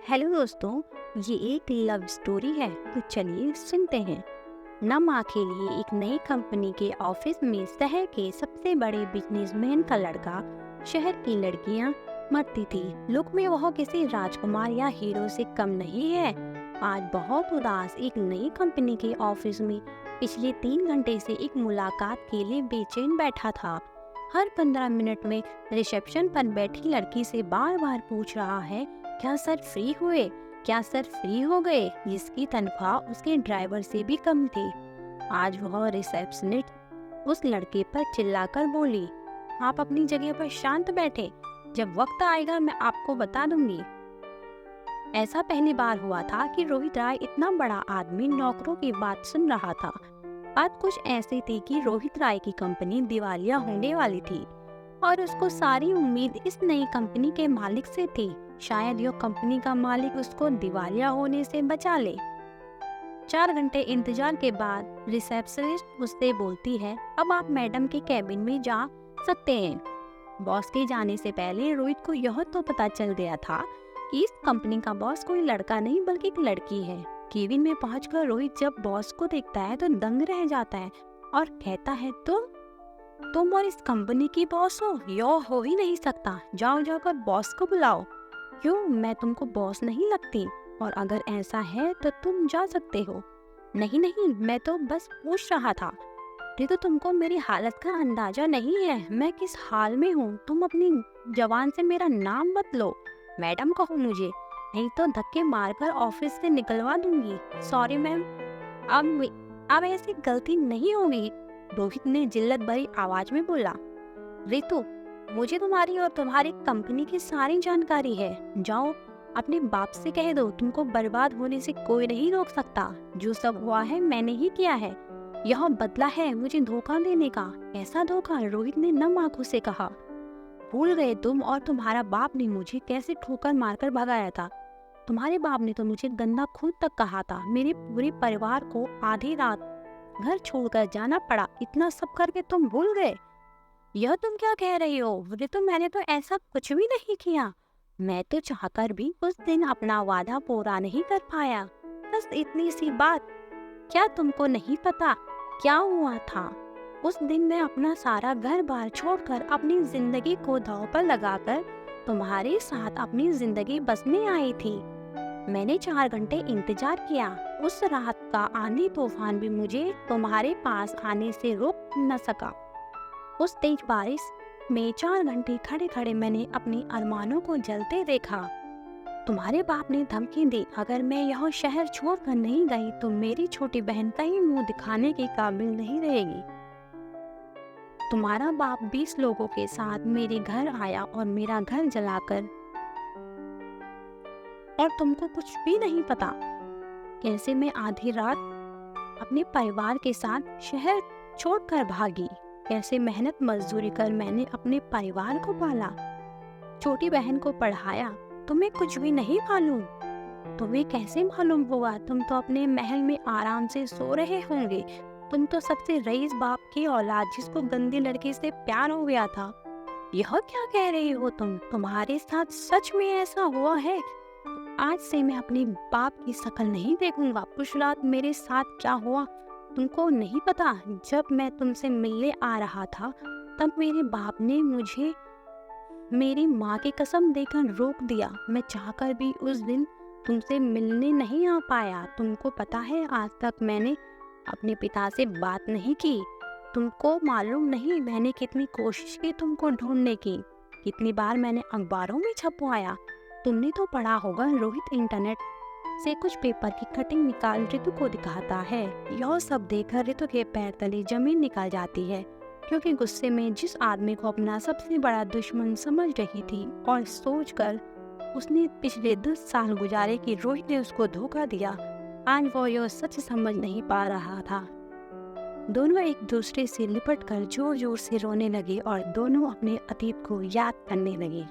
Hello दोस्तों, ये एक लव स्टोरी है तो चलिए सुनते हैं। नमा के लिए एक नई कंपनी के ऑफिस में शहर के सबसे बड़े बिजनेसमैन का लड़का। शहर की लड़कियां मरती थी, लुक में वह किसी राजकुमार या हीरो से कम नहीं है। आज बहुत उदास एक नई कंपनी के ऑफिस में पिछले 3 घंटे से एक मुलाकात के लिए बेचैन बैठा था। हर 15 मिनट में रिसेप्शन पर बैठी लड़की से बार बार पूछ रहा है, क्या सर फ्री हुए, क्या सर फ्री हो गए, जिसकी तनख्वाह उसके ड्राइवर से भी कम थी। आज वह रिसेप्शनिस्ट उस लड़के पर चिल्लाकर बोली, आप अपनी जगह पर शांत बैठे, जब वक्त आएगा मैं आपको बता दूंगी। ऐसा पहली बार हुआ था कि रोहित राय इतना बड़ा आदमी नौकरों की बात सुन रहा था। बात कुछ ऐसी थी कि रोहित राय की कंपनी दिवालिया होने वाली थी और उसको सारी उम्मीद इस नई कंपनी के मालिक से थी। शायद यह कंपनी का मालिक उसको दिवालिया होने से बचा ले। 4 घंटे इंतजार के बाद रिसेप्शनिस्ट उससे बोलती है, अब आप मैडम के केबिन में जा सकते हैं। बॉस के जाने से पहले रोहित को यह तो पता चल गया था कि इस कंपनी का बॉस कोई लड़का नहीं बल्कि एक लड़की है। केबिन में पहुंचकर रोहित जब बॉस को देखता है तो दंग रह जाता है और कहता है, तुम और इस कंपनी की बॉस हो? यह हो ही नहीं सकता, जाओ जाकर बॉस को बुलाओ। क्यों, मैं तुमको बॉस नहीं लगती? और अगर ऐसा है तो तुम जा सकते हो। नहीं नहीं, मैं तो बस पूछ रहा था। तो तुमको मेरी हालत का अंदाजा नहीं है, मैं किस हाल में हूँ। तुम अपनी जबान से मेरा नाम मत लो, मैडम कहो मुझे, नहीं तो धक्के मारकर ऑफिस से निकलवा दूंगी। सॉरी मैम, अब ऐसी गलती नहीं होगी, रोहित ने जिल्लत भरी आवाज में बोला। रितु, मुझे तुम्हारी और तुम्हारी कंपनी की सारी जानकारी है। जाओ अपने बाप से कह दो, तुमको बर्बाद होने से कोई नहीं रोक सकता। जो सब हुआ है मैंने ही किया है, यह बदला है मुझे धोखा देने का। ऐसा धोखा? रोहित ने नम आंखों से कहा। भूल गए तुम और तुम्हारा बाप ने मुझे कैसे ठोकर मारकर भगाया था। तुम्हारे बाप ने तो मुझे गंदा खून तक कहा था। मेरे पूरे परिवार को आधी रात घर छोड़कर जाना पड़ा। इतना सब करके तुम भूल गए? यह तुम क्या कह रही हो रितु? मैंने तो ऐसा कुछ भी नहीं किया। मैं तो चाहकर भी उस दिन अपना वादा पूरा नहीं कर पाया। बस इतनी सी बात। क्या तुमको नहीं पता क्या हुआ था? उस दिन मैं अपना सारा घर बार छोड़कर अपनी जिंदगी को दांव पर लगाकर तुम्हारे साथ अपनी जिंदगी बसने आई थी। मैंने 4 घंटे इंतजार किया। उस रात का आंधी तूफान भी मुझे तुम्हारे पास आने से रोक न सका। उस तेज बारिश में 4 घंटे खड़े खड़े मैंने अपने अरमानों को जलते देखा। तुम्हारे बाप ने धमकी दी, अगर मैं यह शहर छोड़कर नहीं गई तो मेरी छोटी बहन कहीं मुंह दिखाने के काबिल नहीं रहेगी। तुम्हारा बाप 20 लोगों के साथ मेरे घर आया और मेरा घर जलाकर, और तुमको कुछ भी नहीं पता कैसे मैं आधी रात अपने परिवार के साथ शहर छोड़कर भागी। कैसे मेहनत मजदूरी कर मैंने अपने परिवार को पाला, छोटी बहन को पढ़ाया। तुम्हें कुछ भी नहीं मालूम? तुम्हें कैसे मालूम होगा? तुम तो अपने महल में आराम से सो रहे होंगे। तुम तो सबसे रईस बाप की औलाद, जिसको गंदी लड़की से प्यार हो गया था। यह क्या कह रही हो तुम? तुम्हारे साथ सच में ऐसा हुआ है? आज से मैं अपने बाप की शक्ल नहीं देखूंगा। उस रात मेरे साथ क्या हुआ तुमको नहीं पता। जब मैं तुमसे मिलने आ रहा था तब मेरे बाप ने मुझे मेरी माँ की कसम देकर रोक दिया। मैं चाहकर भी उस दिन तुमसे मिलने नहीं आ पाया। तुमको पता है, आज तक मैंने अपने पिता से बात नहीं की। तुमको मालूम नहीं मैंने कितनी कोशिश की तुमको ढूंढने की, कितनी बार मैंने अखबारों में छपवाया। तुमने तो पढ़ा होगा, रोहित इंटरनेट से कुछ पेपर की कटिंग निकाल रितु को दिखाता है। यह सब देखकर रितु के पैर तले जमीन निकल जाती है, क्योंकि गुस्से में जिस आदमी को अपना सबसे बड़ा दुश्मन समझ रही थी और सोचकर उसने पिछले 10 साल गुजारे कि रोहित ने उसको धोखा दिया, आज वो यह सच समझ नहीं पा रहा था। दोनों एक दूसरे से लिपटकर जोर जोर से रोने लगे और दोनों अपने अतीत को याद करने लगे।